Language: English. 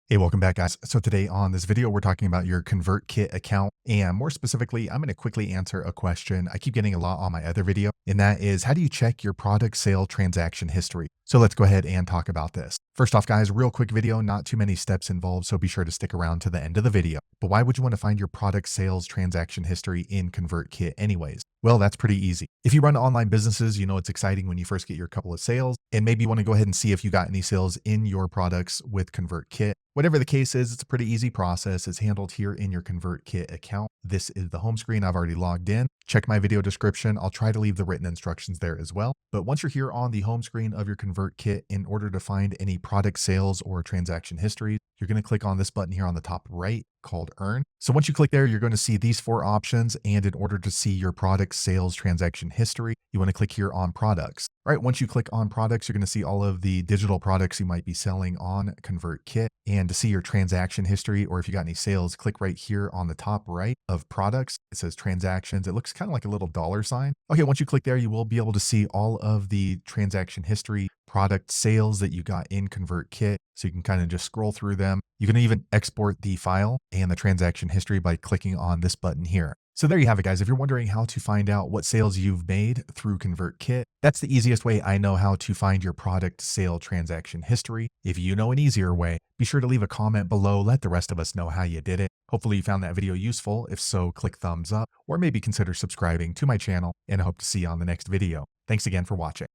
Hey, welcome back, guys. So today on this video, we're talking about your ConvertKit account. And more specifically, I'm going to quickly answer a question I keep getting a lot on my other video. And that is, how do you check your product sale transaction history? So let's go ahead and talk about this. First off, guys, real quick video, not too many steps involved, so be sure to stick around to the end of the video. But why would you want to find your product sales transaction history in ConvertKit anyways? Well, that's pretty easy. If you run online businesses, you know it's exciting when you first get your couple of sales, and maybe you want to go ahead and see if you got any sales in your products with ConvertKit. Whatever the case is, it's a pretty easy process. It's handled here in your ConvertKit account. This is the home screen. I've already logged in. Check my video description. I'll try to leave the written instructions there as well. But once you're here on the home screen of your ConvertKit, in order to find any product sales or transaction history, you're going to click on this button here on the top right called Earn. So once you click there, you're going to see these four options. And in order to see your product sales transaction history, you want to click here on Products. All right, once you click on Products, you're going to see all of the digital products you might be selling on ConvertKit. And to see your transaction history, or if you got any sales, click right here on the top right of Products. It says Transactions. It looks kind of like a little dollar sign. Okay, once you click there, you will be able to see all of the transaction history product sales that you got in ConvertKit. So you can kind of just scroll through them. You can even export the file and the transaction history by clicking on this button here. So there you have it, guys. If you're wondering how to find out what sales you've made through ConvertKit, that's the easiest way I know how to find your product sale transaction history. If you know an easier way, be sure to leave a comment below. Let the rest of us know how you did it. Hopefully you found that video useful. If so, click thumbs up or maybe consider subscribing to my channel, and I hope to see you on the next video. Thanks again for watching.